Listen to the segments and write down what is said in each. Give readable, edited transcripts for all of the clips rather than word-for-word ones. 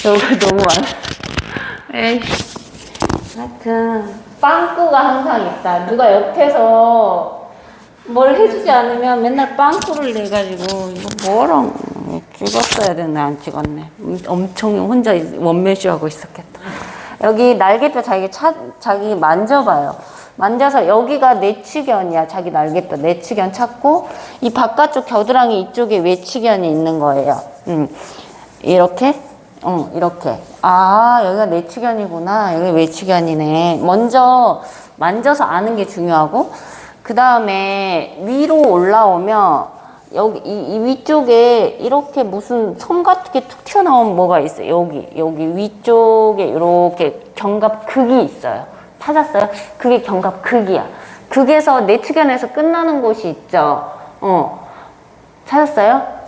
여기 너무 많아. 에이. 하여튼 빵꾸가 항상 있다. 누가 옆에서 뭘 해주지 않으면 맨날 빵꾸를 내가지고 이거 뭐랑 찍었어야 되는데 안 찍었네. 엄청 혼자 원맨쇼 하고 있었겠다. 여기 날개뼈 자기 만져봐요. 만져서 여기가 내치견이야. 자기 날개뼈 내치견 찾고 이 바깥쪽 겨드랑이 이쪽에 외치견이 있는 거예요. 이렇게 이렇게. 아, 여기가 내치견이구나. 여기 외치견이네. 먼저 만져서 아는 게 중요하고, 그 다음에 위로 올라오면, 여기, 이 위쪽에 이렇게 무슨 섬 같은 게 툭 튀어나온 뭐가 있어요. 여기 위쪽에 이렇게 견갑극이 있어요. 찾았어요? 그게 견갑극이야. 극에서 내치견에서 끝나는 곳이 있죠. 찾았어요?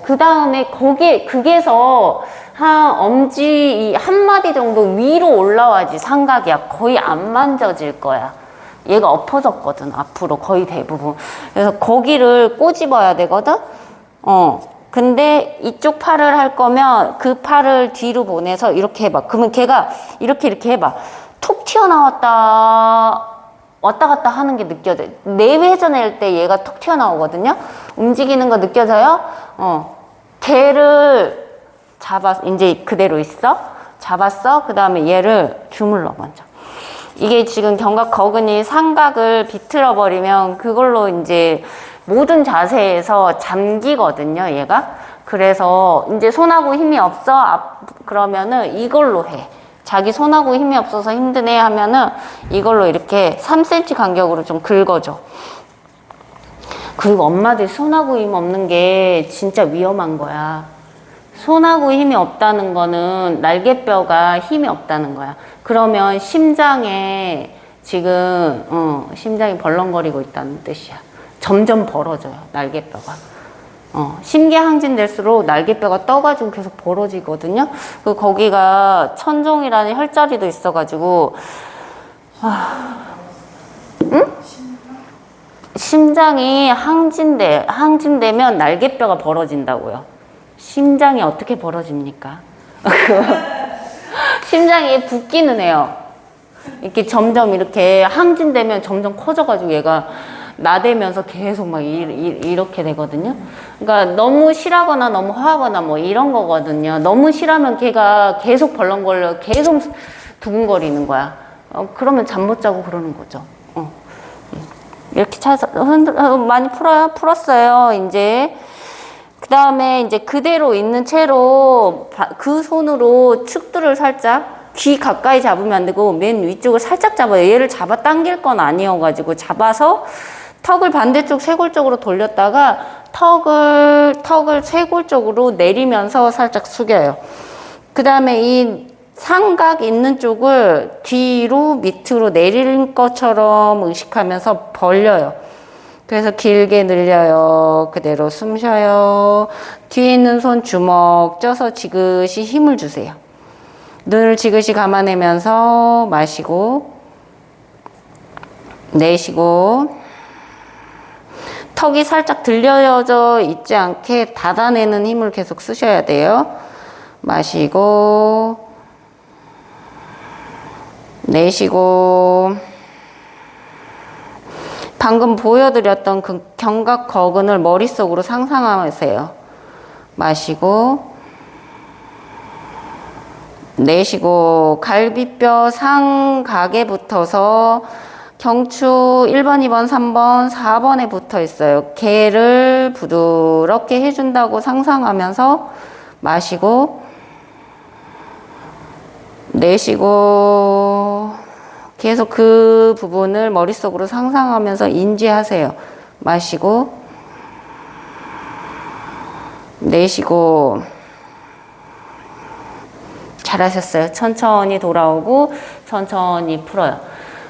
그 다음에 극에서 엄지 한 마디 정도 위로 올라와야지 삼각이야. 거의 안 만져질 거야. 얘가 엎어졌거든, 앞으로 거의 대부분. 그래서 거기를 꼬집어야 되거든? 근데 이쪽 팔을 할 거면 그 팔을 뒤로 보내서 이렇게 해봐. 그러면 걔가 이렇게 해봐. 툭 튀어나왔다. 왔다 갔다 하는 게 느껴져요. 내회전할 때 얘가 툭 튀어나오거든요? 움직이는 거 느껴져요? 걔를 이제 그대로 있어? 잡았어? 그 다음에 얘를 주물러 먼저. 이게 지금 견갑거근이 삼각을 비틀어 버리면 그걸로 이제 모든 자세에서 잠기거든요, 얘가. 그래서 이제 손하고 힘이 없어? 그러면은 이걸로 해. 자기 손하고 힘이 없어서 힘드네 하면은 이걸로 이렇게 3cm 간격으로 좀 긁어줘. 그리고 엄마들 손하고 힘 없는 게 진짜 위험한 거야. 손하고 힘이 없다는 거는 날개뼈가 힘이 없다는 거야. 그러면 심장에 지금 심장이 벌렁거리고 있다는 뜻이야. 점점 벌어져요, 날개뼈가. 심계 항진될수록 날개뼈가 떠가지고 계속 벌어지거든요. 거기가 천종이라는 혈자리도 있어가지고, 응? 심장이 항진되면 날개뼈가 벌어진다고요. 심장이 어떻게 벌어집니까? 심장이 붓기는 해요. 이렇게 점점 이렇게 항진되면 점점 커져가지고 얘가 나대면서 계속 막 이렇게 되거든요. 그러니까 너무 실하거나 너무 화하거나 뭐 이런 거거든요. 너무 실하면 걔가 계속 벌렁거려 계속 두근거리는 거야. 그러면 잠 못 자고 그러는 거죠. 이렇게 많이 풀었어요. 이제 그 다음에 이제 그대로 있는 채로 그 손으로 축두를 살짝 귀 가까이 잡으면 안 되고 맨 위쪽을 살짝 잡아요. 얘를 잡아 당길 건 아니어가지고 잡아서 턱을 반대쪽 쇄골 쪽으로 돌렸다가 턱을 쇄골 쪽으로 내리면서 살짝 숙여요. 그 다음에 이 삼각 있는 쪽을 뒤로 밑으로 내릴 것처럼 의식하면서 벌려요. 그래서 길게 늘려요. 그대로 숨 쉬어요. 뒤에 있는 손 주먹 쪄서 지그시 힘을 주세요. 눈을 지그시 감아내면서 마시고 내쉬고 턱이 살짝 들려져 있지 않게 닫아내는 힘을 계속 쓰셔야 돼요. 마시고 내쉬고 방금 보여드렸던 그 견갑거근을 머릿속으로 상상하세요. 마시고 내쉬고 갈비뼈 상각에 붙어서 경추 1번, 2번, 3번, 4번에 붙어 있어요. 걔를 부드럽게 해준다고 상상하면서 마시고 내쉬고 계속 그 부분을 머릿속으로 상상하면서 인지하세요. 마시고 내쉬고 잘하셨어요. 천천히 돌아오고 천천히 풀어요.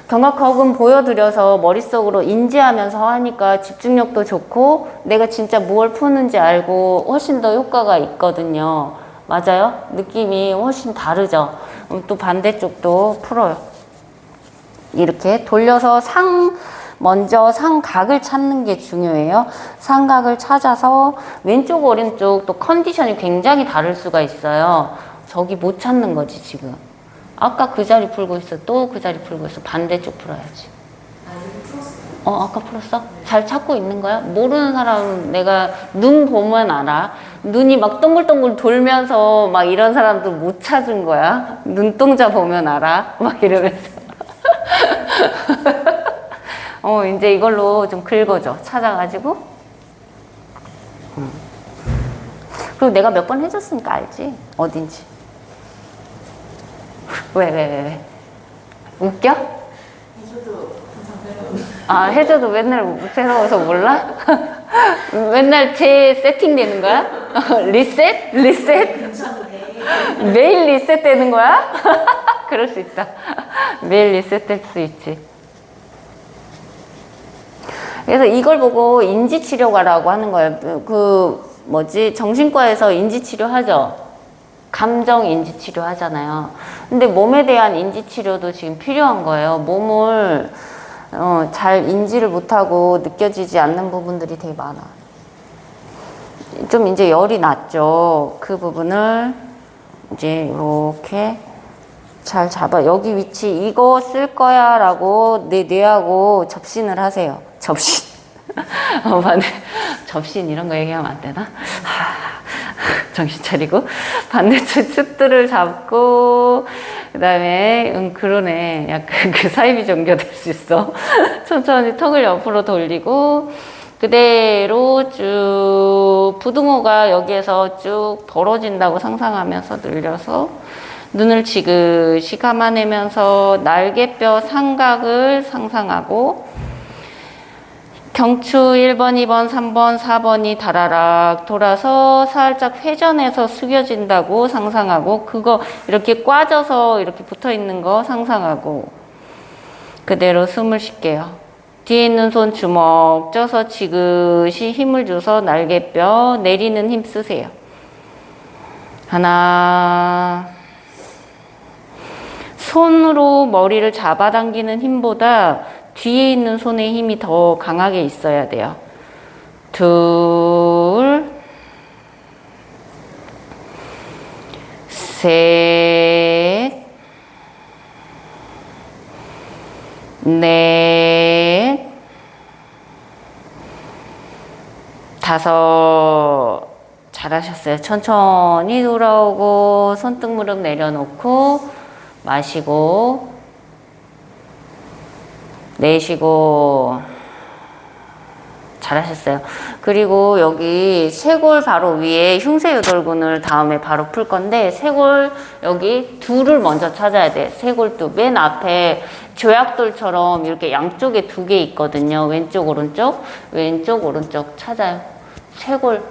견갑거근 보여드려서 머릿속으로 인지하면서 하니까 집중력도 좋고 내가 진짜 무엇을 푸는지 알고 훨씬 더 효과가 있거든요. 맞아요? 느낌이 훨씬 다르죠? 또 반대쪽도 풀어요. 이렇게 돌려서 먼저 상각을 찾는 게 중요해요. 상각을 찾아서 왼쪽 오른쪽 또 컨디션이 굉장히 다를 수가 있어요. 저기 못 찾는 거지 지금. 아까 그 자리 풀고 있어. 또 그 자리 풀고 있어. 반대쪽 풀어야지. 아까 풀었어? 잘 찾고 있는 거야? 모르는 사람은 내가 눈 보면 알아. 눈이 막 동글동글 돌면서 막 이런 사람도 못 찾은 거야. 눈동자 보면 알아. 막 이러면서. 이제 이걸로 좀 긁어줘. 찾아가지고. 그리고 내가 몇 번 해줬으니까 알지? 어딘지. 왜? 웃겨? 해줘도 맨날 새로워서 몰라? 맨날 재세팅되는 거야? 리셋? 매일 리셋되는 거야? 그럴 수 있다. 매일 리셋될 수 있지. 그래서 이걸 보고 인지치료가라고 하는 거예요. 정신과에서 인지치료 하죠? 감정 인지치료 하잖아요. 근데 몸에 대한 인지치료도 지금 필요한 거예요. 몸을 잘 인지를 못하고 느껴지지 않는 부분들이 되게 많아. 좀 이제 열이 났죠. 그 부분을 이제 이렇게 잘 잡아. 여기 위치 이거 쓸 거야 라고 내 뇌하고 접신을 하세요. 접신. 접신 이런 거 얘기하면 안 되나? 정신 차리고 반대쪽 습들을 잡고 그 다음에 그러네. 약간 그 사이비 종교 될 수 있어. 천천히 턱을 옆으로 돌리고 그대로 쭉 부등호가 여기에서 쭉 벌어진다고 상상하면서 늘려서 눈을 지그시 감아내면서 날개뼈 삼각을 상상하고 경추 1번, 2번, 3번, 4번이 다라락 돌아서 살짝 회전해서 숙여진다고 상상하고 그거 이렇게 꽈져서 이렇게 붙어 있는 거 상상하고 그대로 숨을 쉴게요. 뒤에 있는 손 주먹 쪄서 지그시 힘을 줘서 날개뼈 내리는 힘 쓰세요. 하나. 손으로 머리를 잡아당기는 힘보다 뒤에 있는 손의 힘이 더 강하게 있어야 돼요. 둘, 셋, 넷, 다섯. 잘하셨어요. 천천히 돌아오고 손등 무릎 내려놓고 마시고 내쉬고 잘하셨어요. 그리고 여기 쇄골 바로 위에 흉쇄유돌근을 다음에 바로 풀 건데 쇄골 여기 둘을 먼저 찾아야 돼. 쇄골두 맨 앞에 조약돌처럼 이렇게 양쪽에 두 개 있거든요. 왼쪽 오른쪽 찾아요. 쇄골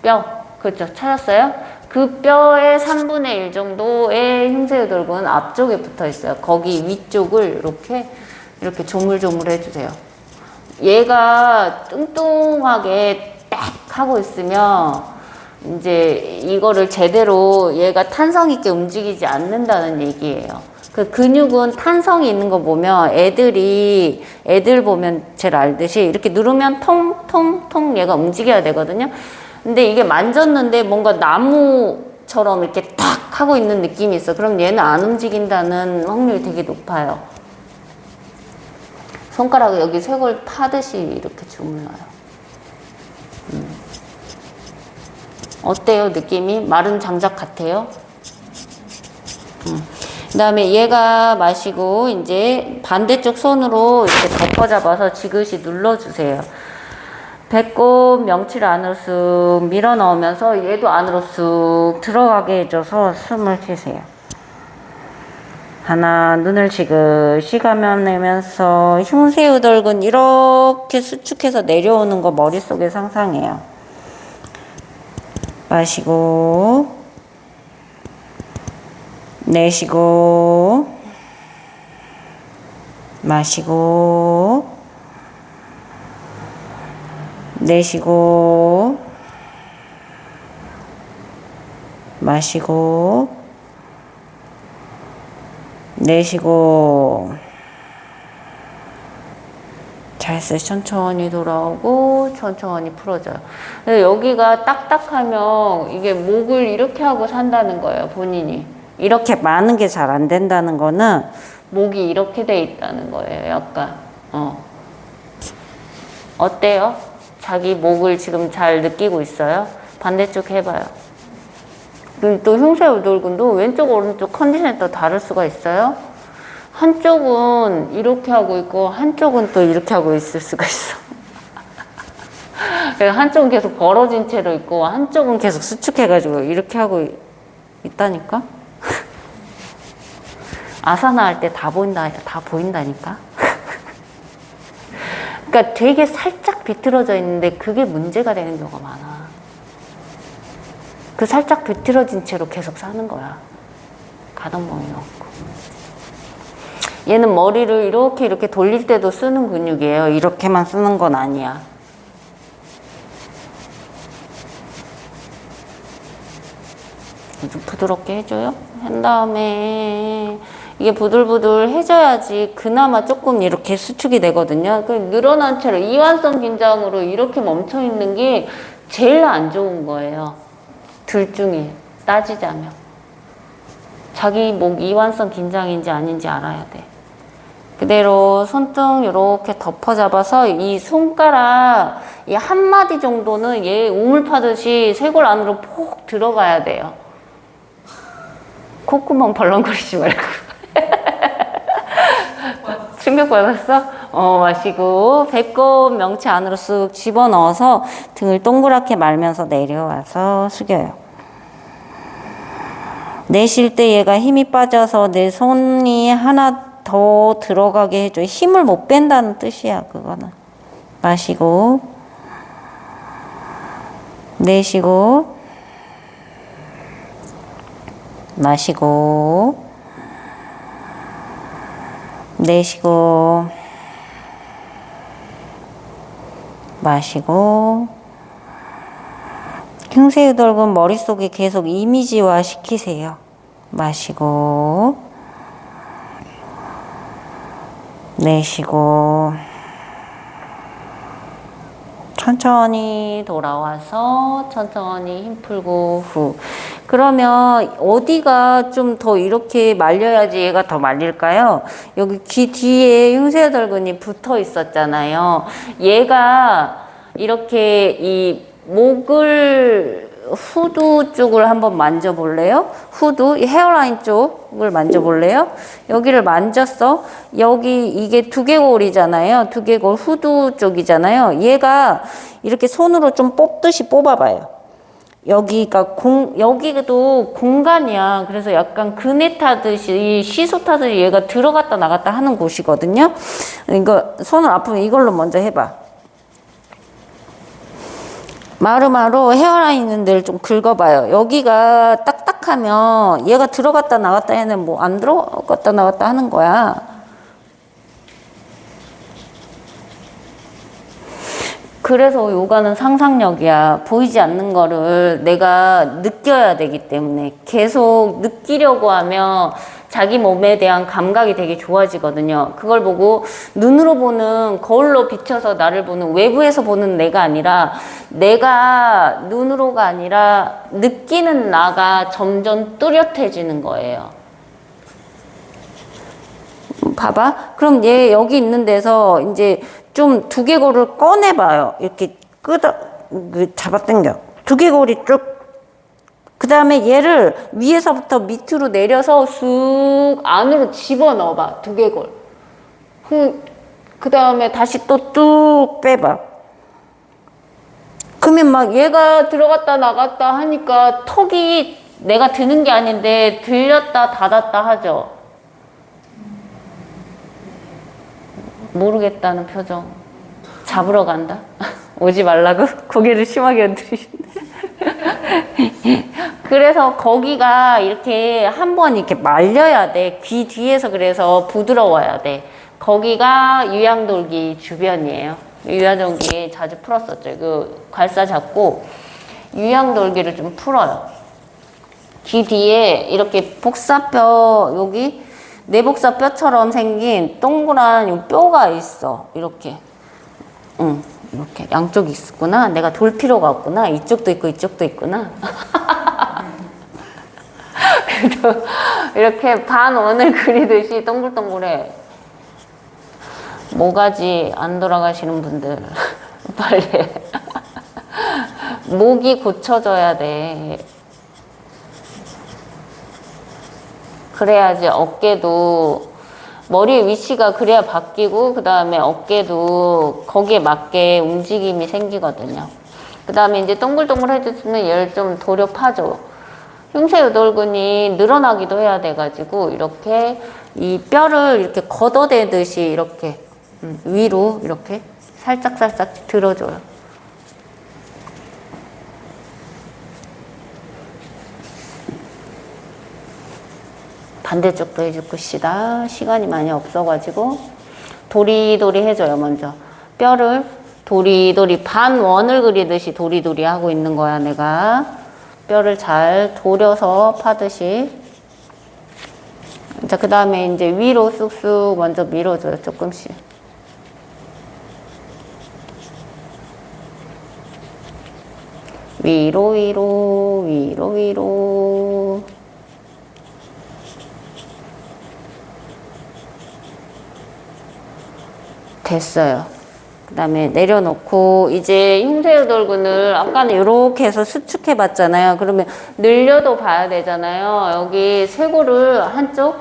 뼈 그렇죠. 찾았어요? 그 뼈의 3분의 1 정도의 흉쇄유돌근 앞쪽에 붙어 있어요. 거기 위쪽을 이렇게 조물조물 해주세요. 얘가 뚱뚱하게 딱 하고 있으면 이제 이거를 제대로 얘가 탄성 있게 움직이지 않는다는 얘기예요. 그 근육은 탄성이 있는 거 보면 애들 보면 제일 알듯이 이렇게 누르면 통통통 얘가 움직여야 되거든요. 근데 이게 만졌는데 뭔가 나무처럼 이렇게 탁 하고 있는 느낌이 있어. 그럼 얘는 안 움직인다는 확률이 되게 높아요. 손가락을 여기 쇄골 파듯이 이렇게 주물러요. 어때요? 느낌이? 마른 장작 같아요? 그 다음에 얘가 마시고 이제 반대쪽 손으로 이렇게 덮어 잡아서 지그시 눌러주세요. 배꼽 명치를 안으로 쑥 밀어 넣으면서 얘도 안으로 쑥 들어가게 해줘서 숨을 쉬세요. 하나, 눈을 지그시 감아내면서 흉쇄유돌근 이렇게 수축해서 내려오는 거 머릿속에 상상해요. 마시고 내쉬고 마시고 내쉬고 마시고 내쉬고 잘했어요. 천천히 돌아오고 천천히 풀어져요. 근데 여기가 딱딱하면 이게 목을 이렇게 하고 산다는 거예요. 본인이. 이렇게 많은 게 잘 안 된다는 거는 목이 이렇게 돼 있다는 거예요. 약간. 어때요? 자기 목을 지금 잘 느끼고 있어요? 반대쪽 해봐요. 또 흉쇄우돌근도 왼쪽 오른쪽 컨디션이 또 다를 수가 있어요. 한쪽은 이렇게 하고 있고 한쪽은 또 이렇게 하고 있을 수가 있어. 한쪽은 계속 벌어진 채로 있고 한쪽은 계속 수축해가지고 이렇게 하고 있다니까. 아사나 할 때 다 보인다니까. 그러니까 되게 살짝 비틀어져 있는데 그게 문제가 되는 경우가 많아. 그 살짝 비틀어진 채로 계속 사는 거야. 가동범위 없고. 얘는 머리를 이렇게 돌릴 때도 쓰는 근육이에요. 이렇게만 쓰는 건 아니야. 좀 부드럽게 해줘요. 한 다음에 이게 부들부들 해줘야지 그나마 조금 이렇게 수축이 되거든요. 그 늘어난 채로 이완성 긴장으로 이렇게 멈춰 있는 게 제일 안 좋은 거예요. 둘 중에 따지자면. 자기 목 이완성 긴장인지 아닌지 알아야 돼. 그대로 손등 이렇게 덮어 잡아서 이 손가락 이 한마디 정도는 얘 우물 파듯이 쇄골 안으로 폭 들어가야 돼요. 콧구멍 벌렁거리지 말고. 충격받았어? 마시고 배꼽 명치 안으로 쑥 집어넣어서 등을 동그랗게 말면서 내려와서 숙여요. 내쉴 때 얘가 힘이 빠져서 내 손이 하나 더 들어가게 해줘요. 힘을 못 뺀다는 뜻이야, 그거는. 마시고, 내쉬고, 마시고, 내쉬고, 마시고, 흉쇄유돌근 머릿속에 계속 이미지화 시키세요. 마시고, 내쉬고, 천천히 돌아와서 천천히 힘 풀고 후. 그러면 어디가 좀 더 이렇게 말려야지 얘가 더 말릴까요? 여기 귀 뒤에 흉쇄유돌근이 붙어 있었잖아요. 얘가 이렇게 이 목을 후두 쪽을 한번 만져볼래요? 후두, 이 헤어라인 쪽을 만져볼래요? 여기를 만졌어. 여기 이게 두개골이잖아요. 두개골 후두 쪽이잖아요. 얘가 이렇게 손으로 좀 뽑듯이 뽑아봐요. 여기가 여기도 공간이야. 그래서 약간 그네 타듯이, 시소 타듯이 얘가 들어갔다 나갔다 하는 곳이거든요. 이거 손을 아프면 이걸로 먼저 해봐. 마루마루 헤어라인 있는 데를 좀 긁어봐요. 여기가 딱딱하면 얘가 들어갔다 나갔다 얘는 뭐 안 들어갔다 나갔다 하는 거야. 그래서 요가는 상상력이야. 보이지 않는 거를 내가 느껴야 되기 때문에 계속 느끼려고 하면 자기 몸에 대한 감각이 되게 좋아지거든요. 그걸 보고 눈으로 보는, 거울로 비춰서 나를 보는, 외부에서 보는 내가 아니라 내가 눈으로가 아니라 느끼는 나가 점점 뚜렷해지는 거예요. 봐봐. 그럼 얘 여기 있는 데서 이제 좀 두개골을 꺼내봐요. 이렇게 잡아당겨. 두개골이 쭉. 그 다음에 얘를 위에서부터 밑으로 내려서 쑥 안으로 집어넣어봐. 두개골. 그 다음에 다시 또 뚝 빼봐. 그러면 막 얘가 들어갔다 나갔다 하니까 턱이 내가 드는 게 아닌데 들렸다 닫았다 하죠. 모르겠다는 표정. 잡으러 간다? 오지 말라고? 고개를 심하게 흔들리신다. 그래서 거기가 이렇게 한번 이렇게 말려야 돼. 귀 뒤에서 그래서 부드러워야 돼. 거기가 유양돌기 주변이에요. 유양돌기 자주 풀었었죠. 그 괄사 잡고 유양돌기를 좀 풀어요. 귀 뒤에 이렇게 복사뼈, 여기 내복사 뼈처럼 생긴 동그란 요 뼈가 있어. 이렇게. 응, 이렇게 양쪽이 있구나. 내가 돌 필요가 없구나. 이쪽도 있고 이쪽도 있구나. 그래도 이렇게 반원을 그리듯이 동글동글해. 모가지 안 돌아가시는 분들 빨리 목이 고쳐져야 돼. 그래야지 어깨도 머리 위치가 그래야 바뀌고 그 다음에 어깨도 거기에 맞게 움직임이 생기거든요. 그 다음에 이제 동글동글 해줬으면 얘를 좀 도려파죠. 흉쇄유돌근이 늘어나기도 해야 돼가지고 이렇게 이 뼈를 이렇게 걷어대듯이 이렇게 위로 이렇게 살짝살짝 들어줘요. 반대쪽도 해줄 것이다. 시간이 많이 없어가지고 도리도리 해줘요. 먼저 뼈를 도리도리 반원을 그리듯이 도리도리 하고 있는 거야. 내가 뼈를 잘 도려서 파듯이. 자, 그 다음에 이제 위로 쑥쑥 먼저 밀어줘요. 조금씩. 위로 위로 위로 위로. 됐어요. 그 다음에 내려놓고 이제 흉쇄유돌근을 아까는 이렇게 해서 수축해 봤잖아요. 그러면 늘려도 봐야 되잖아요. 여기 쇄골을 한쪽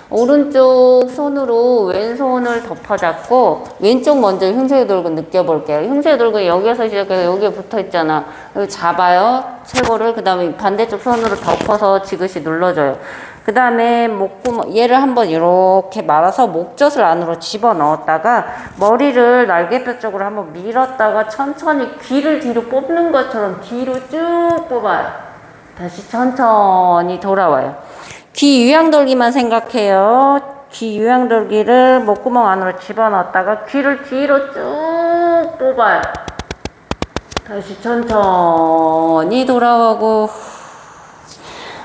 오른쪽 손으로 왼손을 덮어잡고 왼쪽 먼저 흉쇄유돌근 느껴볼게요. 흉쇄유돌근이 여기에서 시작해서 여기에 붙어 있잖아. 여기 잡아요. 쇄골을. 그 다음에 반대쪽 손으로 덮어서 지그시 눌러줘요. 그 다음에 목구멍, 얘를 한번 이렇게 말아서 목젖을 안으로 집어넣었다가 머리를 날개뼈 쪽으로 한번 밀었다가 천천히 귀를 뒤로 뽑는 것처럼 뒤로 쭉 뽑아요. 다시 천천히 돌아와요. 귀 유양돌기만 생각해요. 귀 유양돌기를 목구멍 안으로 집어넣었다가 귀를 뒤로 쭉 뽑아요. 다시 천천히 돌아오고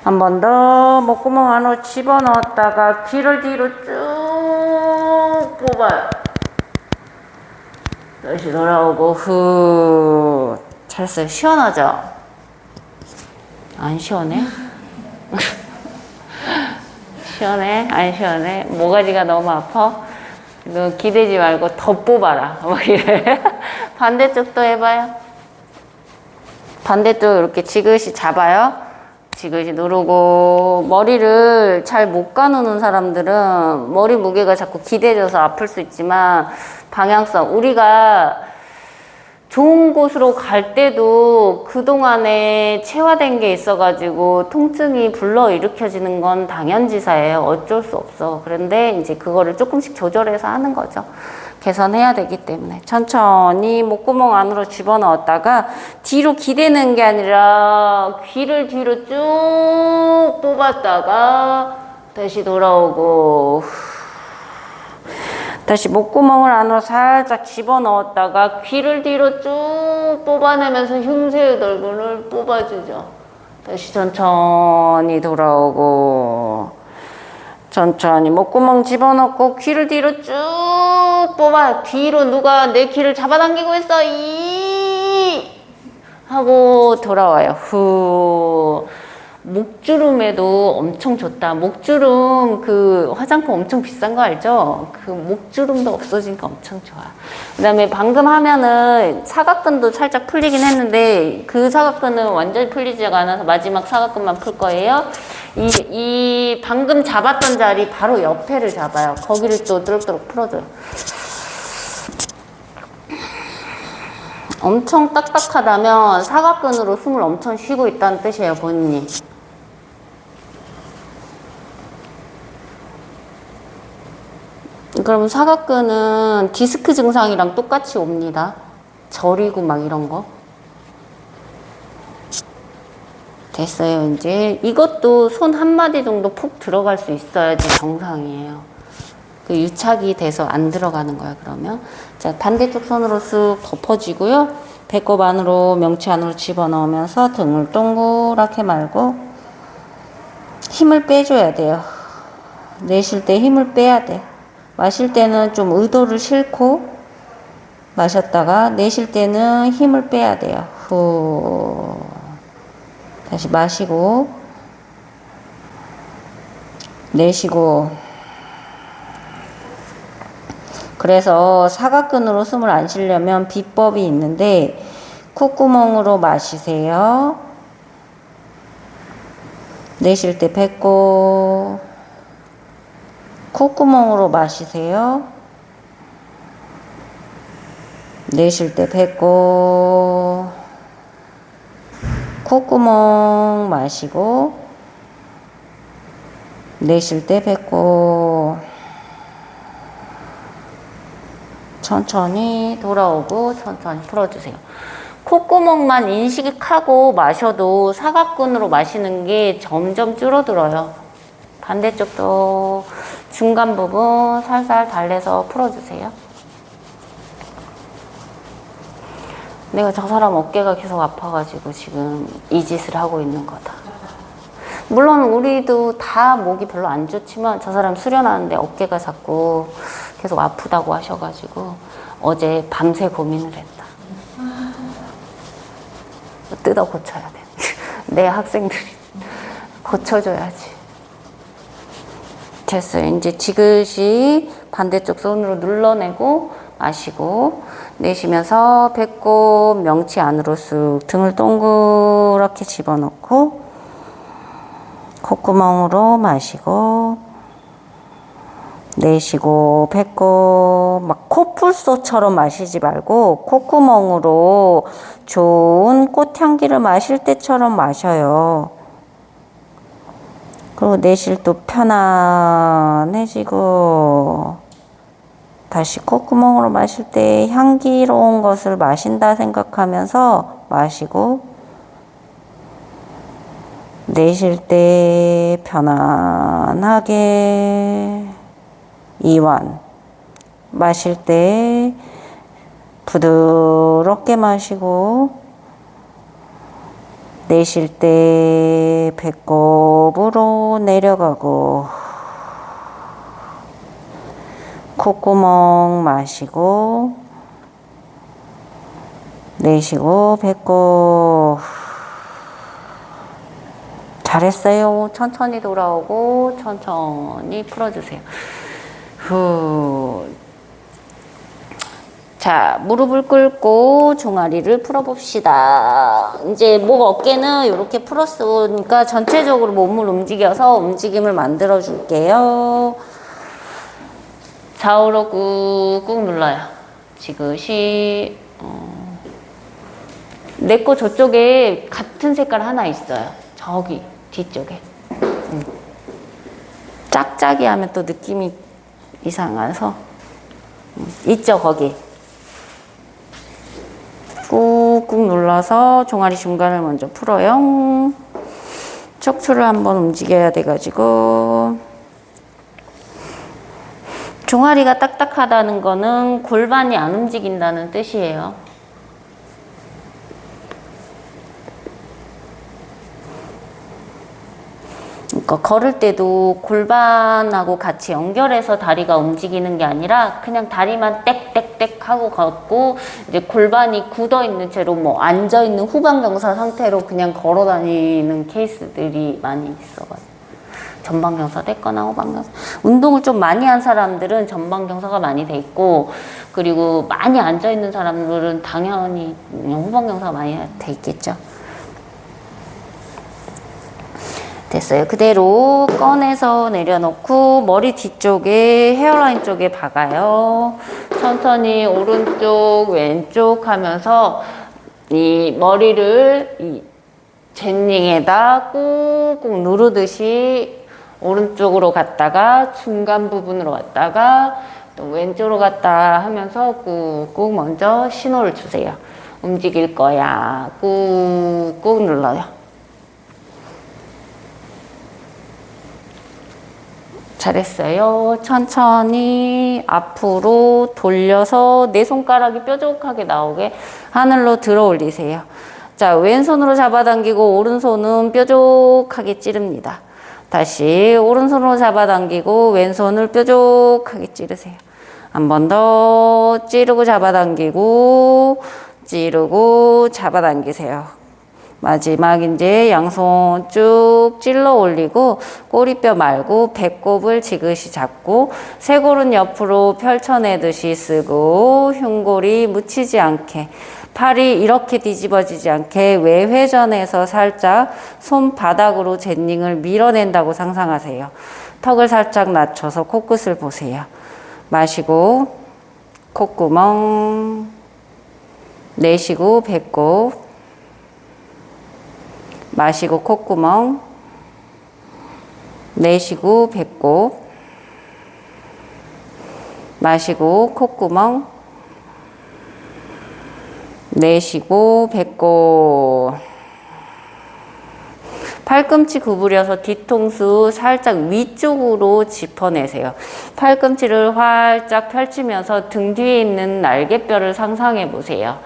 한 번 더 목구멍 안으로 집어넣었다가 귀를 뒤로 쭉 뽑아요. 다시 돌아오고 후. 잘했어요. 시원하죠? 안 시원해? 시원해? 안 시원해? 모가지가 너무 아파? 너 기대지 말고 더 뽑아라. 막 이래. 반대쪽도 해봐요. 반대쪽 이렇게 지그시 잡아요. 지그시 누르고. 머리를 잘 못 가누는 사람들은 머리 무게가 자꾸 기대져서 아플 수 있지만 방향성, 우리가 좋은 곳으로 갈 때도 그동안에 체화된 게 있어가지고 통증이 불러일으켜지는 건 당연지사예요. 어쩔 수 없어. 그런데 이제 그거를 조금씩 조절해서 하는 거죠. 개선해야 되기 때문에 천천히 목구멍 안으로 집어넣었다가 뒤로 기대는 게 아니라 귀를 뒤로 쭉 뽑았다가 다시 돌아오고 다시 목구멍을 안으로 살짝 집어넣었다가 귀를 뒤로 쭉 뽑아내면서 흉쇄유돌근을 뽑아주죠. 다시 천천히 돌아오고 천천히 목구멍 집어넣고 귀를 뒤로 쭉 뽑아요. 뒤로 누가 내 귀를 잡아당기고 있어. 이 하고 돌아와요. 후. 목주름에도 엄청 좋다. 목주름 그 화장품 엄청 비싼 거 알죠? 그 목주름도 없어지니까 엄청 좋아. 그 다음에 방금 하면은 사각근도 살짝 풀리긴 했는데 그 사각근은 완전히 풀리지가 않아서 마지막 사각근만 풀 거예요. 이 방금 잡았던 자리 바로 옆에를 잡아요. 거기를 또 뚜룩뚜룩 풀어줘요. 엄청 딱딱하다면 사각근으로 숨을 엄청 쉬고 있다는 뜻이에요, 본인이. 그럼 사각근은 디스크 증상이랑 똑같이 옵니다. 저리고 막 이런 거. 됐어요. 이제 이것도 손 한 마디 정도 푹 들어갈 수 있어야지 정상이에요. 그 유착이 돼서 안 들어가는 거야. 그러면 자, 반대쪽 손으로 쑥 덮어지고요. 배꼽 안으로 명치 안으로 집어넣으면서 등을 동그랗게 말고 힘을 빼줘야 돼요. 내쉴 때 힘을 빼야 돼. 마실 때는 좀 의도를 싣고 마셨다가 내쉴 때는 힘을 빼야 돼요. 후. 다시 마시고 내쉬고. 그래서 사각근으로 숨을 안 쉬려면 비법이 있는데 콧구멍으로 마시세요. 내쉴 때 뱉고 콧구멍으로 마시세요. 내쉴 때 뱉고 콧구멍 마시고 내쉴 때 뱉고. 천천히 돌아오고 천천히 풀어주세요. 콧구멍만 인식하고 마셔도 사각근으로 마시는 게 점점 줄어들어요. 반대쪽도 중간 부분 살살 달래서 풀어주세요. 내가 저 사람 어깨가 계속 아파가지고 지금 이 짓을 하고 있는 거다. 물론 우리도 다 목이 별로 안 좋지만 저 사람 수련하는데 어깨가 자꾸 계속 아프다고 하셔가지고 어제 밤새 고민을 했다. 뜯어 고쳐야 돼. 내 학생들이 고쳐줘야지. 됐어요. 이제 지그시 반대쪽 손으로 눌러내고 마시고 내쉬면서 배꼽 명치 안으로 쑥 등을 동그랗게 집어넣고 콧구멍으로 마시고 내쉬고 배꼽 막 코뿔소처럼 마시지 말고 콧구멍으로 좋은 꽃향기를 마실 때처럼 마셔요. 그리고 내쉴 또 편안해지고 다시 콧구멍으로 마실 때 향기로운 것을 마신다 생각하면서 마시고 내쉴 때 편안하게 이완. 마실 때 부드럽게 마시고 내쉴 때 배꼽으로 내려가고 콧구멍 마시고 내쉬고 배꼽. 잘했어요. 천천히 돌아오고 천천히 풀어주세요. 후. 자, 무릎을 꿇고 종아리를 풀어봅시다. 이제 목 어깨는 이렇게 풀었으니까 전체적으로 몸을 움직여서 움직임을 만들어 줄게요. 좌우로 꾹꾹 눌러요. 지그시. 내 거 저쪽에 같은 색깔 하나 있어요. 저기 뒤쪽에. 짝짝이 하면 또 느낌이 이상해서. 있죠, 거기. 꾹꾹 눌러서 종아리 중간을 먼저 풀어요. 척추를 한번 움직여야 돼가지고. 종아리가 딱딱하다는 거는 골반이 안 움직인다는 뜻이에요. 그러니까 걸을 때도 골반하고 같이 연결해서 다리가 움직이는 게 아니라 그냥 다리만 땡땡땡 하고 걷고 이제 골반이 굳어 있는 채로 뭐 앉아 있는 후방경사 상태로 그냥 걸어 다니는 케이스들이 많이 있어가지고 전방경사 됐거나 후방경사. 운동을 좀 많이 한 사람들은 전방경사가 많이 돼 있고 그리고 많이 앉아 있는 사람들은 당연히 후방경사가 많이 돼 있겠죠. 됐어요. 그대로 꺼내서 내려놓고 머리 뒤쪽에 헤어라인 쪽에 박아요. 천천히 오른쪽 왼쪽 하면서 이 머리를 이 젠닝에다 꾹꾹 누르듯이 오른쪽으로 갔다가 중간 부분으로 갔다가 또 왼쪽으로 갔다 하면서 꾹꾹 먼저 신호를 주세요. 움직일 거야. 꾹꾹 눌러요. 잘했어요. 천천히 앞으로 돌려서 내 손가락이 뾰족하게 나오게 하늘로 들어 올리세요. 자, 왼손으로 잡아당기고 오른손은 뾰족하게 찌릅니다. 다시 오른손으로 잡아당기고 왼손을 뾰족하게 찌르세요. 한 번 더 찌르고 잡아당기고 찌르고 잡아당기세요. 마지막 이제 양손 쭉 찔러 올리고 꼬리뼈 말고 배꼽을 지그시 잡고 쇄골은 옆으로 펼쳐내듯이 쓰고 흉골이 묻히지 않게 팔이 이렇게 뒤집어지지 않게 외회전해서 살짝 손바닥으로 젠닝을 밀어낸다고 상상하세요. 턱을 살짝 낮춰서 코끝을 보세요. 마시고 콧구멍, 내쉬고 배꼽, 마시고 콧구멍, 내쉬고 배꼽, 마시고 콧구멍, 내쉬고 배꼽. 팔꿈치 구부려서 뒤통수 살짝 위쪽으로 짚어내세요. 팔꿈치를 활짝 펼치면서 등 뒤에 있는 날개뼈를 상상해 보세요.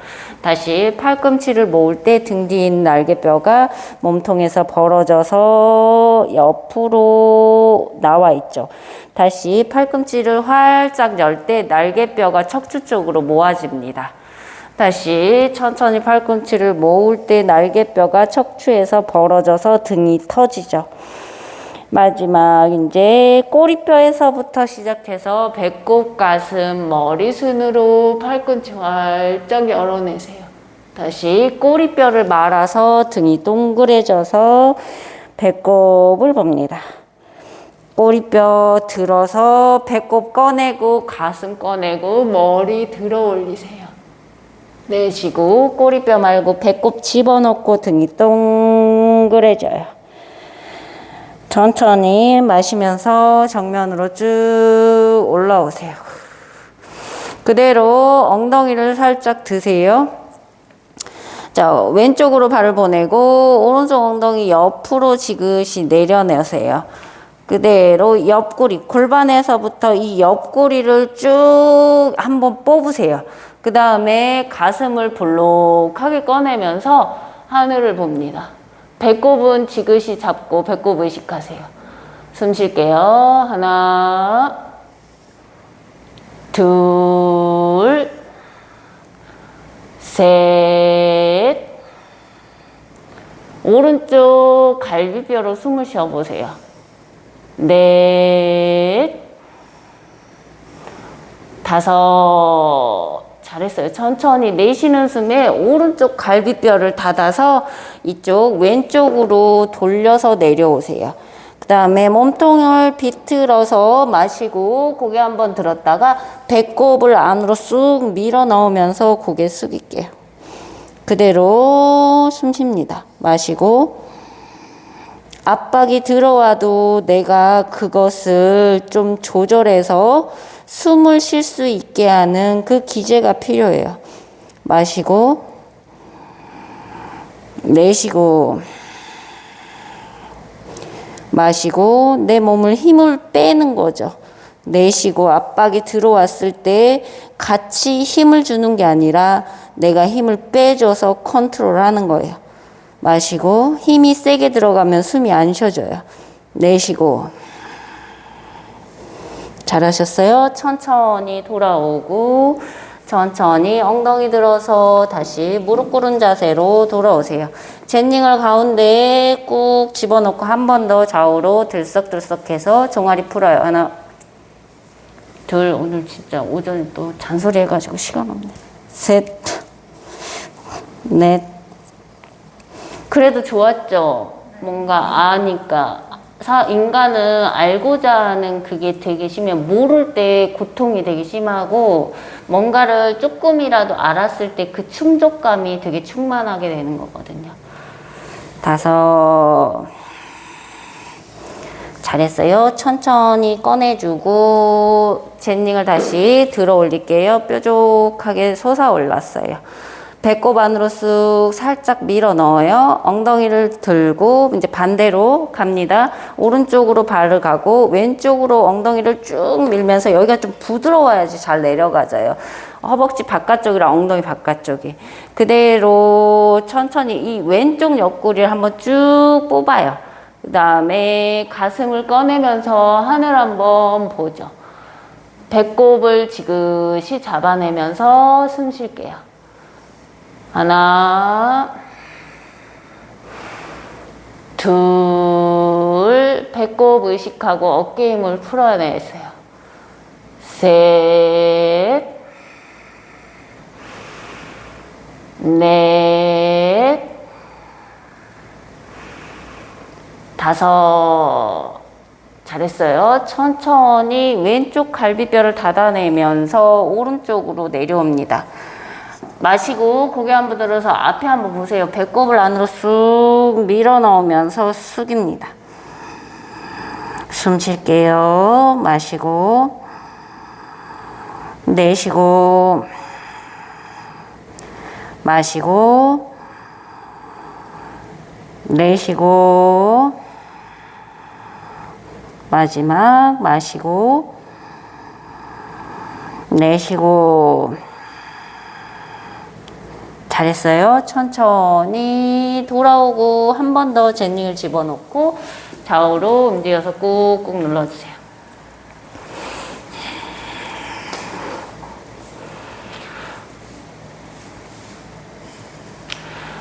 다시 팔꿈치를 모을 때 등 뒤에 있는 날개뼈가 몸통에서 벌어져서 옆으로 나와 있죠. 다시 팔꿈치를 활짝 열 때 날개뼈가 척추 쪽으로 모아집니다. 다시 천천히 팔꿈치를 모을 때 날개뼈가 척추에서 벌어져서 등이 터지죠. 마지막 이제 꼬리뼈에서부터 시작해서 배꼽, 가슴, 머리순으로 팔꿈치 활짝 열어내세요. 다시 꼬리뼈를 말아서 등이 동그래져서 배꼽을 봅니다. 꼬리뼈 들어서 배꼽 꺼내고 가슴 꺼내고 머리 들어 올리세요. 내쉬고 꼬리뼈 말고 배꼽 집어넣고 등이 동그래져요. 천천히 마시면서 정면으로 쭉 올라오세요. 그대로 엉덩이를 살짝 드세요. 자, 왼쪽으로 발을 보내고 오른쪽 엉덩이 옆으로 지그시 내려내세요. 그대로 옆구리, 골반에서부터 이 옆구리를 쭉 한번 뽑으세요. 그 다음에 가슴을 볼록하게 꺼내면서 하늘을 봅니다. 배꼽은 지그시 잡고 배꼽 의식하세요. 숨 쉴게요. 하나, 둘, 셋. 오른쪽 갈비뼈로 숨을 쉬어보세요. 넷, 다섯. 잘했어요. 천천히 내쉬는 숨에 오른쪽 갈비뼈를 닫아서 이쪽 왼쪽으로 돌려서 내려오세요. 그 다음에 몸통을 비틀어서 마시고 고개 한번 들었다가 배꼽을 안으로 쑥 밀어 넣으면서 고개 숙일게요. 그대로 숨 쉽니다. 마시고 압박이 들어와도 내가 그것을 좀 조절해서 숨을 쉴 수 있게 하는 그 기제가 필요해요. 마시고 내쉬고 마시고 내 몸을 힘을 빼는 거죠. 내쉬고 압박이 들어왔을 때 같이 힘을 주는 게 아니라 내가 힘을 빼줘서 컨트롤하는 거예요. 마시고 힘이 세게 들어가면 숨이 안 쉬어져요. 내쉬고 잘하셨어요. 천천히 돌아오고 천천히 엉덩이 들어서 다시 무릎 꿇은 자세로 돌아오세요. 젠닝을 가운데에 꾹 집어넣고 한 번 더 좌우로 들썩들썩해서 종아리 풀어요. 하나, 둘. 오늘 진짜 오전에 또 잔소리 해가지고 시간 없네. 셋, 넷. 그래도 좋았죠. 뭔가 아니까. 인간은 알고자 하는 그게 되게 심해요. 모를 때 고통이 되게 심하고 뭔가를 조금이라도 알았을 때 그 충족감이 되게 충만하게 되는 거거든요. 다섯. 잘했어요. 천천히 꺼내주고 젠닝을 다시 들어 올릴게요. 뾰족하게 솟아 올랐어요. 배꼽 안으로 쑥 살짝 밀어 넣어요. 엉덩이를 들고 이제 반대로 갑니다. 오른쪽으로 발을 가고 왼쪽으로 엉덩이를 쭉 밀면서 여기가 좀 부드러워야지 잘 내려가져요. 허벅지 바깥쪽이랑 엉덩이 바깥쪽이. 그대로 천천히 이 왼쪽 옆구리를 한번 쭉 뽑아요. 그 다음에 가슴을 꺼내면서 하늘 한번 보죠. 배꼽을 지그시 잡아내면서 숨 쉴게요. 하나, 둘, 배꼽 의식하고 어깨 힘을 풀어내세요. 셋, 넷, 다섯. 잘했어요. 천천히 왼쪽 갈비뼈를 닫아내면서 오른쪽으로 내려옵니다. 마시고 고개 한번 들어서 앞에 한번 보세요. 배꼽을 안으로 쑥 밀어 넣으면서 숙입니다. 숨 쉴게요. 마시고 내쉬고 마시고 내쉬고 마지막 마시고 내쉬고. 잘했어요. 천천히 돌아오고 한 번 더 젠닝을 집어넣고 좌우로 움직여서 꾹꾹 눌러주세요.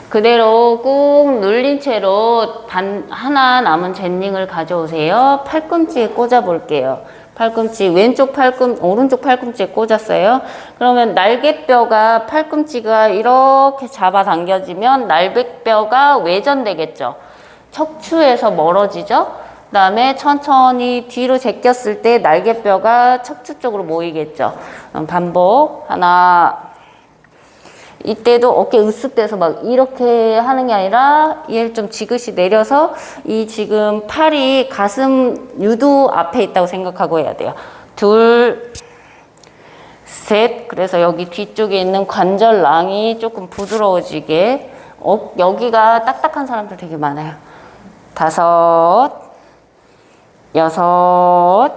그대로 꾹 눌린 채로 하나 남은 젠닝을 가져오세요. 팔꿈치에 꽂아 볼게요. 팔꿈치, 오른쪽 팔꿈치에 꽂았어요. 그러면 날개뼈가, 팔꿈치가 이렇게 잡아당겨지면 날개뼈가 외전되겠죠. 척추에서 멀어지죠. 그 다음에 천천히 뒤로 제꼈을 때 날개뼈가 척추 쪽으로 모이겠죠. 반복. 하나. 이때도 어깨 으쓱대서 막 이렇게 하는 게 아니라 얘를 좀 지그시 내려서 이 지금 팔이 가슴 유도 앞에 있다고 생각하고 해야 돼요. 둘, 셋. 그래서 여기 뒤쪽에 있는 관절랑이 조금 부드러워지게. 여기가 딱딱한 사람들 되게 많아요. 다섯, 여섯,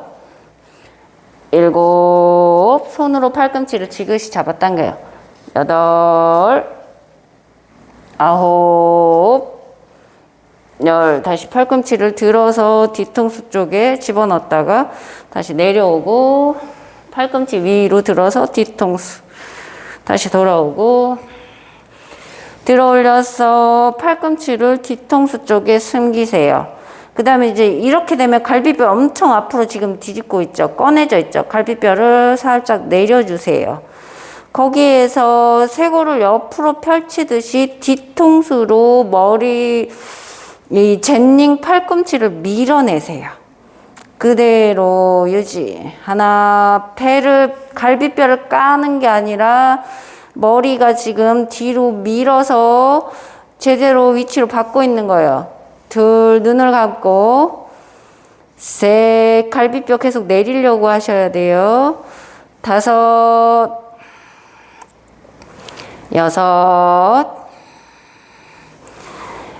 일곱. 손으로 팔꿈치를 지그시 잡아당겨요. 여덟, 아홉, 열. 다시 팔꿈치를 들어서 뒤통수 쪽에 집어넣었다가 다시 내려오고 팔꿈치 위로 들어서 뒤통수. 다시 돌아오고 들어 올려서 팔꿈치를 뒤통수 쪽에 숨기세요. 그 다음에 이제 이렇게 되면 갈비뼈 엄청 앞으로 지금 뒤집고 있죠. 꺼내져 있죠. 갈비뼈를 살짝 내려주세요. 거기에서 쇄골을 옆으로 펼치듯이 뒤통수로 이 젠닝 팔꿈치를 밀어내세요. 그대로 유지. 하나, 갈비뼈를 까는 게 아니라 머리가 지금 뒤로 밀어서 제대로 위치로 받고 있는 거예요. 둘, 눈을 감고. 셋, 갈비뼈 계속 내리려고 하셔야 돼요. 다섯, 여섯,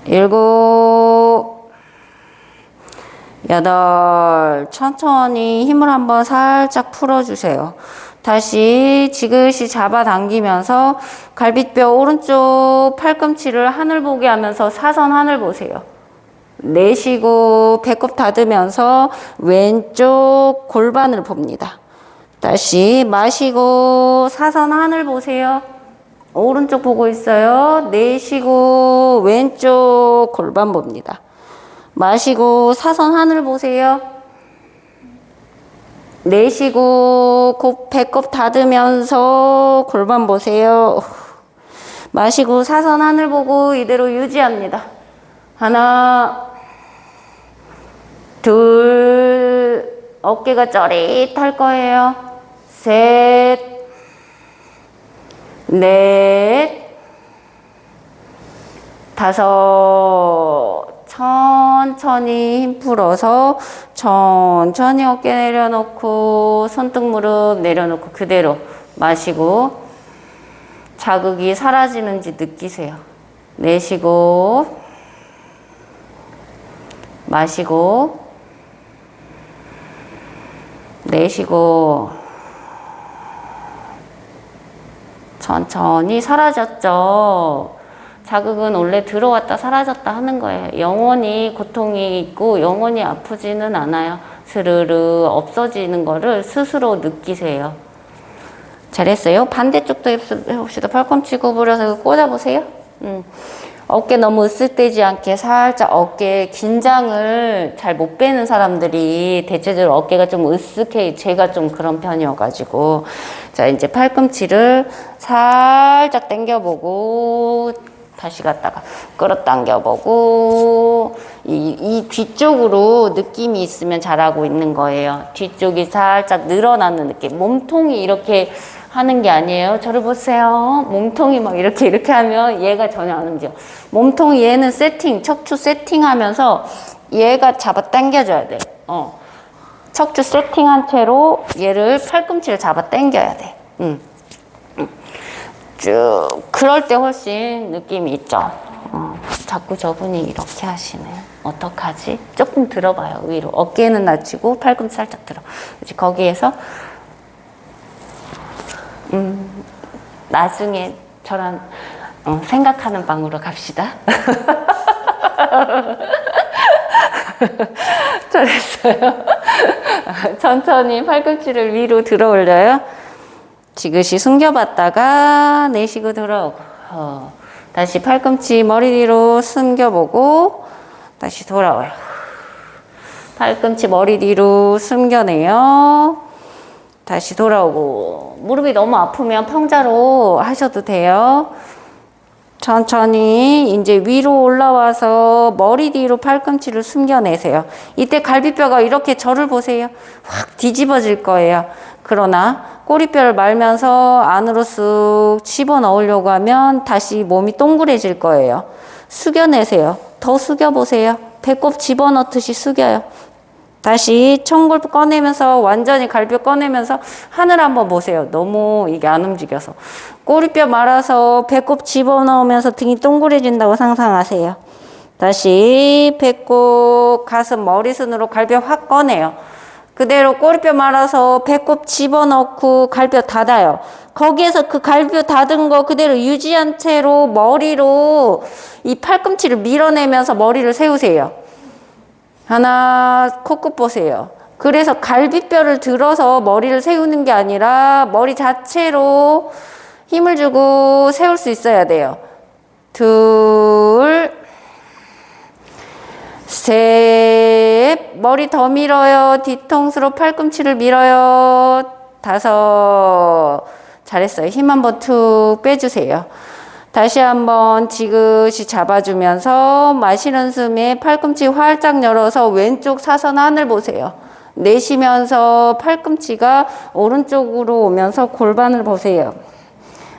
일곱, 여덟. 천천히 힘을 한번 살짝 풀어주세요. 다시 지그시 잡아당기면서 갈비뼈 오른쪽 팔꿈치를 하늘 보게 하면서 사선 하늘 보세요. 내쉬고 배꼽 닫으면서 왼쪽 골반을 봅니다. 다시 마시고 사선 하늘 보세요. 오른쪽 보고 있어요. 내쉬고 왼쪽 골반 봅니다. 마시고 사선 하늘 보세요. 내쉬고 배꼽 닫으면서 골반 보세요. 마시고 사선 하늘 보고 이대로 유지합니다. 하나, 둘, 어깨가 저릿할 거예요. 셋, 넷, 다섯. 천천히 힘 풀어서 천천히 어깨 내려놓고 손등 무릎 내려놓고 그대로 마시고 자극이 사라지는지 느끼세요. 내쉬고 마시고 내쉬고 천천히 사라졌죠. 자극은 원래 들어왔다 사라졌다 하는 거예요. 영원히 고통이 있고 영원히 아프지는 않아요. 스르르 없어지는 거를 스스로 느끼세요. 잘했어요. 반대쪽도 해봅시다. 팔꿈치 구부려서 꽂아보세요. 어깨 너무 으쓱대지 않게 살짝 어깨 긴장을 잘 못 빼는 사람들이 대체적으로 어깨가 좀 으쓱해. 제가 좀 그런 편이어가지고. 자, 이제 팔꿈치를 살짝 당겨보고 다시 갔다가 끌어당겨보고 이 뒤쪽으로 느낌이 있으면 잘하고 있는 거예요. 뒤쪽이 살짝 늘어나는 느낌. 몸통이 이렇게 하는 게 아니에요. 저를 보세요. 몸통이 막 이렇게 하면 얘가 전혀 안 움직여. 몸통이 얘는 척추 세팅하면서 얘가 잡아 당겨줘야 돼. 척추 세팅한 채로 얘를 팔꿈치를 잡아 당겨야 돼. 쭉 그럴 때 훨씬 느낌이 있죠. 자꾸 저분이 이렇게 하시네. 어떡하지? 조금 들어봐요. 위로. 어깨는 낮추고 팔꿈치 살짝 들어. 그치? 거기에서 나중에 저랑 생각하는 방으로 갑시다. 잘했어요. 천천히 팔꿈치를 위로 들어 올려요. 지그시 숨겨봤다가 내쉬고 들어오고 다시 팔꿈치 머리 뒤로 숨겨보고 다시 돌아와요. 팔꿈치 머리 뒤로 숨겨내요. 다시 돌아오고 무릎이 너무 아프면 평자로 하셔도 돼요. 천천히 이제 위로 올라와서 머리 뒤로 팔꿈치를 숨겨내세요. 이때 갈비뼈가 이렇게 저를 보세요. 확 뒤집어질 거예요. 그러나 꼬리뼈를 말면서 안으로 쓱 집어넣으려고 하면 다시 몸이 동그래질 거예요. 숙여내세요. 더 숙여보세요. 배꼽 집어넣듯이 숙여요. 다시 청골 꺼내면서 완전히 갈비뼈 꺼내면서 하늘 한번 보세요. 너무 이게 안 움직여서. 꼬리뼈 말아서 배꼽 집어넣으면서 등이 동그래진다고 상상하세요. 다시 배꼽, 가슴, 머리순으로 갈비뼈 확 꺼내요. 그대로 꼬리뼈 말아서 배꼽 집어넣고 갈비뼈 닫아요. 거기에서 그 갈비뼈 닫은 거 그대로 유지한 채로 머리로 이 팔꿈치를 밀어내면서 머리를 세우세요. 하나, 코끝 보세요. 그래서 갈비뼈를 들어서 머리를 세우는 게 아니라 머리 자체로 힘을 주고 세울 수 있어야 돼요. 둘, 셋, 머리 더 밀어요. 뒤통수로 팔꿈치를 밀어요. 다섯, 잘했어요. 힘 한번 툭 빼주세요. 다시 한번 지그시 잡아주면서 마시는 숨에 팔꿈치 활짝 열어서 왼쪽 사선 하늘 보세요. 내쉬면서 팔꿈치가 오른쪽으로 오면서 골반을 보세요.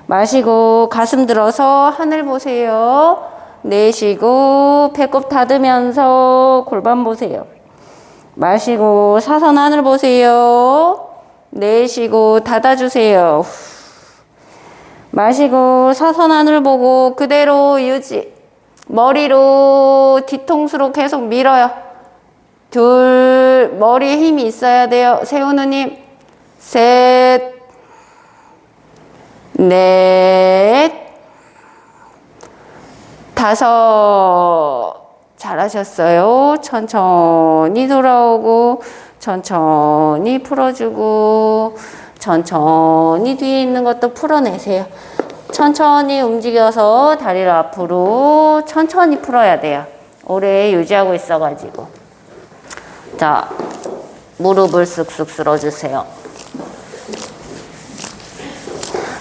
마시고 가슴 들어서 하늘 보세요. 내쉬고 배꼽 닫으면서 골반 보세요. 마시고 사선 하늘 보세요. 내쉬고 닫아주세요. 마시고 사선 하늘 보고 그대로 유지. 머리로 뒤통수로 계속 밀어요. 둘, 머리에 힘이 있어야 돼요. 세우는 힘. 셋, 넷, 다섯. 잘하셨어요. 천천히 돌아오고 천천히 풀어주고 천천히 뒤에 있는 것도 풀어내세요. 천천히 움직여서 다리를 앞으로 천천히 풀어야 돼요. 오래 유지하고 있어가지고. 자, 무릎을 쓱쓱 쓸어주세요.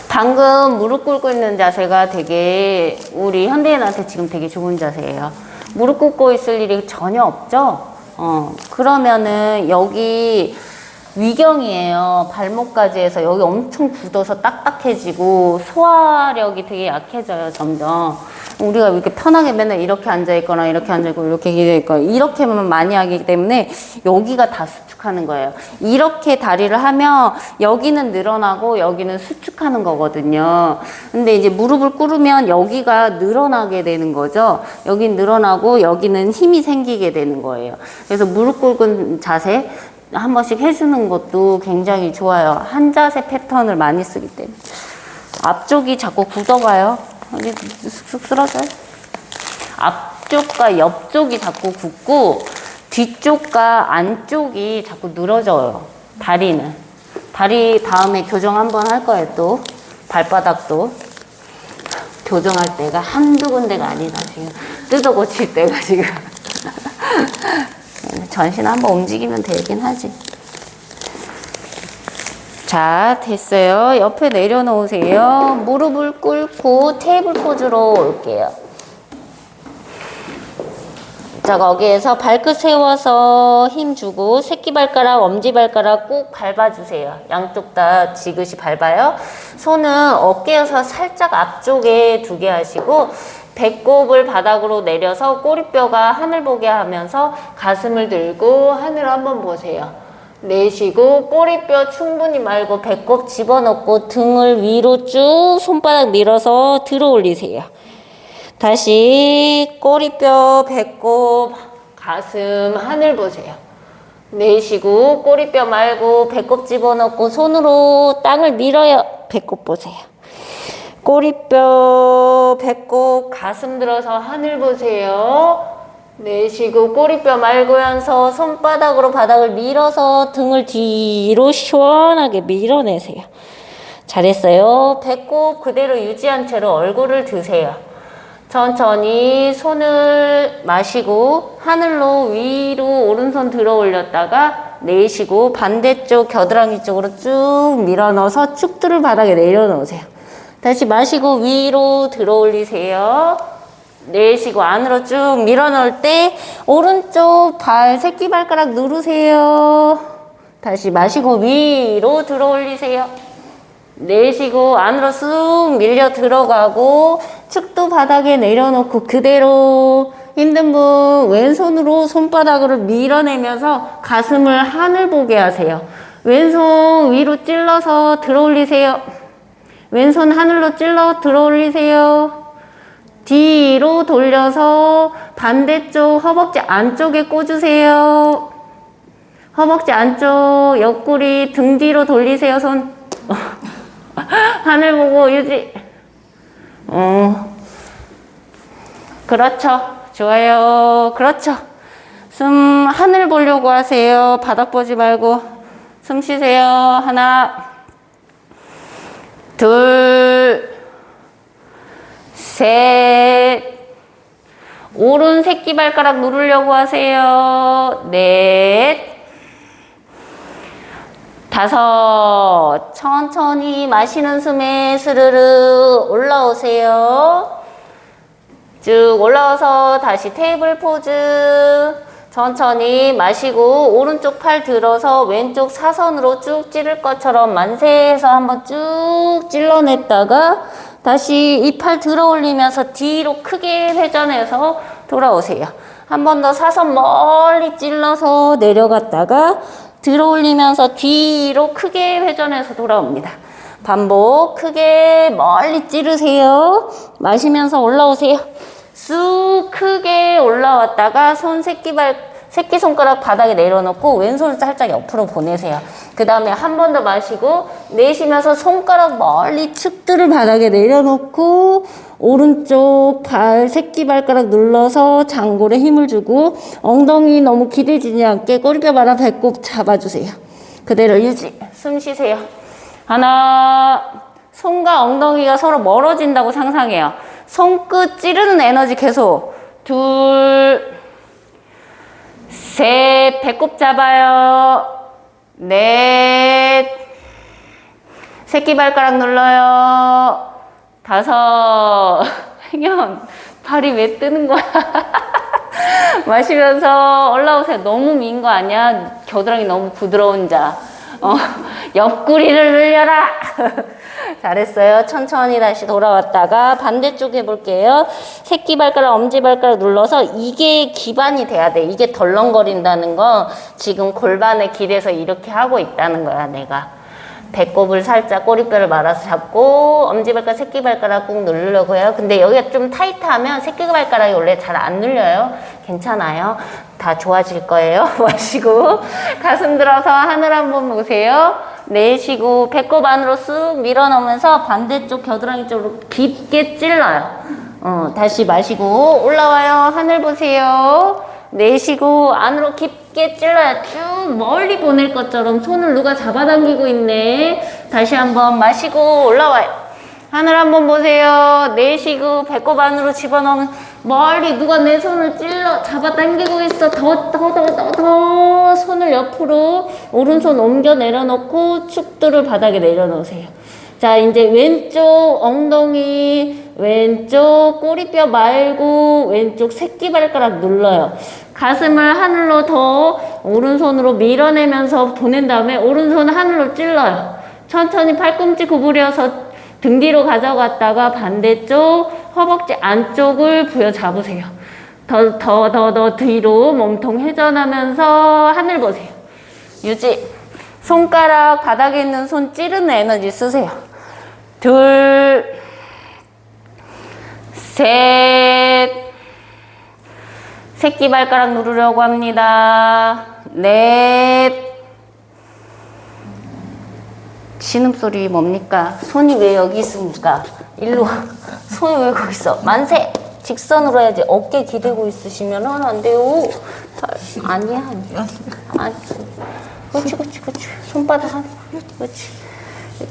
방금 무릎 꿇고 있는 자세가 되게 우리 현대인한테 지금 되게 좋은 자세예요. 무릎 꿇고 있을 일이 전혀 없죠? 그러면은 여기 위경이에요. 발목까지 해서 여기 엄청 굳어서 딱딱해지고 소화력이 되게 약해져요, 점점. 우리가 이렇게 편하게 맨날 이렇게 앉아있거나 이렇게 앉아있고 이렇게 기대있거나 이렇게만 많이 하기 때문에 여기가 다 수축하는 거예요. 이렇게 다리를 하면 여기는 늘어나고 여기는 수축하는 거거든요. 근데 이제 무릎을 꿇으면 여기가 늘어나게 되는 거죠. 여기 늘어나고 여기는 힘이 생기게 되는 거예요. 그래서 무릎 꿇은 자세 한 번씩 해주는 것도 굉장히 좋아요. 한 자세 패턴을 많이 쓰기 때문에. 앞쪽이 자꾸 굳어가요. 여기 쑥쑥 쓸어줘요. 앞쪽과 옆쪽이 자꾸 굽고 뒤쪽과 안쪽이 자꾸 늘어져요. 다리는. 다리 다음에 교정 한번 할 거예요. 또 발바닥도 교정할 때가 한두 군데가 아니다. 지금 뜯어 고칠 때가 지금. 전신 한번 움직이면 되긴 하지. 자, 됐어요. 옆에 내려놓으세요. 무릎을 꿇고 테이블 포즈로 올게요. 자, 거기에서 발끝 세워서 힘주고 새끼발가락, 엄지발가락 꾹 밟아주세요. 양쪽 다 지그시 밟아요. 손은 어깨에서 살짝 앞쪽에 두게 하시고 배꼽을 바닥으로 내려서 꼬리뼈가 하늘 보게 하면서 가슴을 들고 하늘 한번 보세요. 내쉬고 꼬리뼈 충분히 말고 배꼽 집어넣고 등을 위로 쭉 손바닥 밀어서 들어 올리세요. 다시 꼬리뼈, 배꼽, 가슴, 하늘 보세요. 내쉬고 꼬리뼈 말고 배꼽 집어넣고 손으로 땅을 밀어요. 배꼽 보세요. 꼬리뼈, 배꼽, 가슴 들어서 하늘 보세요. 내쉬고 꼬리뼈 말고면서 손바닥으로 바닥을 밀어서 등을 뒤로 시원하게 밀어내세요. 잘했어요. 배꼽 그대로 유지한 채로 얼굴을 드세요. 천천히 손을 마시고 하늘로 위로 오른손 들어 올렸다가 내쉬고 반대쪽 겨드랑이 쪽으로 쭉 밀어 넣어서 축두를 바닥에 내려놓으세요. 다시 마시고 위로 들어 올리세요. 내쉬고 안으로 쭉 밀어 넣을 때 오른쪽 발 새끼발가락 누르세요. 다시 마시고 위로 들어 올리세요. 내쉬고 안으로 쑥 밀려 들어가고 축도 바닥에 내려놓고 그대로 힘든 분 왼손으로 손바닥으로 밀어내면서 가슴을 하늘 보게 하세요. 왼손 위로 찔러서 들어 올리세요. 왼손 하늘로 찔러 들어 올리세요. 뒤로 돌려서 반대쪽 허벅지 안쪽에 꽂으세요. 허벅지 안쪽 옆구리 등 뒤로 돌리세요. 손 하늘 보고 유지. 그렇죠. 좋아요. 그렇죠. 숨 하늘 보려고 하세요. 바닥 보지 말고 숨 쉬세요. 하나, 둘, 셋. 오른 새끼발가락 누르려고 하세요. 넷. 다섯. 천천히 마시는 숨에 스르르 올라오세요. 쭉 올라와서 다시 테이블 포즈. 천천히 마시고 오른쪽 팔 들어서 왼쪽 사선으로 쭉 찌를 것처럼 만세해서 한번 쭉 찔러냈다가 다시 이 팔 들어 올리면서 뒤로 크게 회전해서 돌아오세요. 한 번 더 사선 멀리 찔러서 내려갔다가 들어 올리면서 뒤로 크게 회전해서 돌아옵니다. 반복. 크게 멀리 찌르세요. 마시면서 올라오세요. 쑥 크게 올라왔다가 손 새끼손가락 바닥에 내려놓고 왼손을 살짝 옆으로 보내세요. 그 다음에 한 번 더 마시고 내쉬면서 손가락 멀리 축들을 바닥에 내려놓고 오른쪽 발 새끼발가락 눌러서 장골에 힘을 주고 엉덩이 너무 기대지지 않게 꼬리뼈 바라 배꼽 잡아주세요. 그대로 유지. 숨 쉬세요. 하나. 손과 엉덩이가 서로 멀어진다고 상상해요. 손끝 찌르는 에너지 계속. 둘, 셋. 배꼽 잡아요. 넷. 새끼발가락 눌러요. 다섯. 혜경, 발이 왜 뜨는 거야? 마시면서 올라오세요. 너무 민 거 아니야? 겨드랑이 너무 부드러운 자. 옆구리를 늘려라. 잘했어요. 천천히 다시 돌아왔다가 반대쪽 해볼게요. 새끼발가락, 엄지발가락 눌러서 이게 기반이 돼야 돼. 이게 덜렁거린다는 건 지금 골반에 기대서 이렇게 하고 있다는 거야, 내가. 배꼽을 살짝 꼬리뼈를 말아서 잡고 엄지발가락, 새끼발가락 꾹 누르려고 해요. 근데 여기가 좀 타이트하면 새끼발가락이 원래 잘 안 눌려요. 괜찮아요. 다 좋아질 거예요. 마시고 가슴 들어서 하늘 한번 보세요. 내쉬고 배꼽 안으로 쑥 밀어넣으면서 반대쪽 겨드랑이 쪽으로 깊게 찔러요. 다시 마시고 올라와요. 하늘 보세요. 내쉬고 안으로 깊게 찔러요. 쭉 멀리 보낼 것처럼 손을 누가 잡아당기고 있네. 다시 한번 마시고 올라와요. 하늘 한번 보세요. 내쉬고 배꼽 안으로 집어넣으면 멀리 누가 내 손을 잡아당기고 있어. 더 손을 옆으로 오른손 옮겨 내려놓고 축두를 바닥에 내려놓으세요. 자, 이제 왼쪽 엉덩이, 왼쪽 꼬리뼈 말고 왼쪽 새끼발가락 눌러요. 가슴을 하늘로 더 오른손으로 밀어내면서 보낸 다음에 오른손 하늘로 찔러요. 천천히 팔꿈치 구부려서 등 뒤로 가져갔다가 반대쪽 허벅지 안쪽을 부여잡으세요. 더 뒤로 몸통 회전하면서 하늘 보세요. 유지. 손가락 바닥에 있는 손 찌르는 에너지 쓰세요. 둘, 셋, 새끼발가락 누르려고 합니다. 넷, 신음소리 뭡니까? 손이 왜 여기 있습니까? 일로 와. 손이 왜 거기 있어? 만세! 직선으로 해야지. 어깨 기대고 있으시면 안 돼요. 아니야. 아니. 그렇지. 손바닥 한. 그렇지.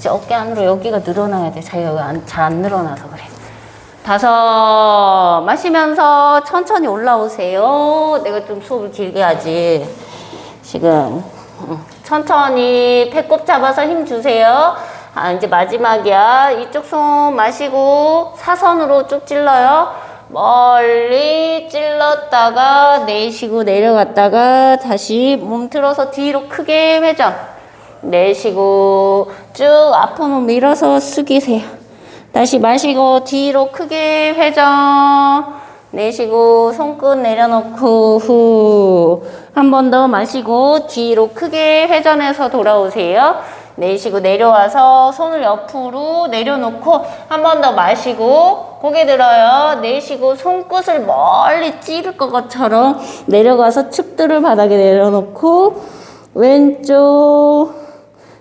어깨 안으로 여기가 늘어나야 돼. 자기가 잘 안 늘어나서 그래. 5, 마시면서 천천히 올라오세요. 내가 좀 수업을 길게 하지. 지금. 천천히 배꼽 잡아서 힘 주세요. 이제 마지막이야. 이쪽 손 마시고 사선으로 쭉 찔러요. 멀리 찔렀다가 내쉬고 내려갔다가 다시 몸 틀어서 뒤로 크게 회전. 내쉬고 쭉 앞으로 밀어서 숙이세요. 다시 마시고 뒤로 크게 회전. 내쉬고 손끝 내려놓고 후. 한 번 더 마시고 뒤로 크게 회전해서 돌아오세요. 내쉬고 내려와서 손을 옆으로 내려놓고 한 번 더 마시고 고개 들어요. 내쉬고 손끝을 멀리 찌를 것처럼 내려가서 축두를 바닥에 내려놓고 왼쪽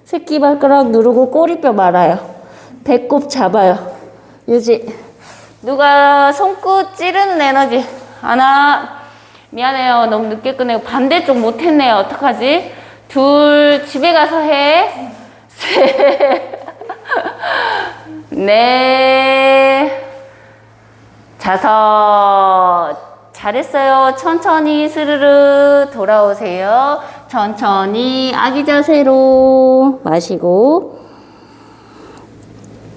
새끼발가락 누르고 꼬리뼈 말아요. 배꼽 잡아요. 유지. 누가 손끝 찌르는 에너지. 하나. 미안해요. 너무 늦게 끝내고 반대쪽 못했네요. 어떡하지? 둘. 집에 가서 해. 셋. 넷. 5. 잘했어요. 천천히 스르르 돌아오세요. 천천히 아기 자세로 마시고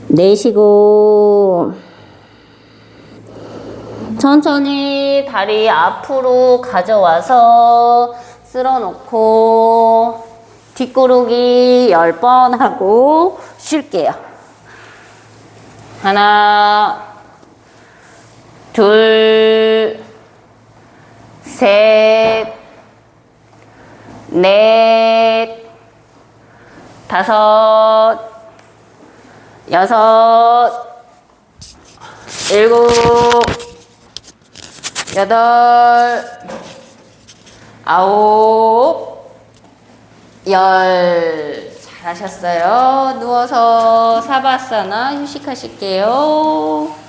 내쉬고 천천히 다리 앞으로 가져와서 쓸어놓고 뒷구르기 10번 하고 쉴게요. 하나, 둘, 셋, 넷, 5, 6, 7, 8, 9, 10. 잘하셨어요. 누워서 사바사나 휴식하실게요.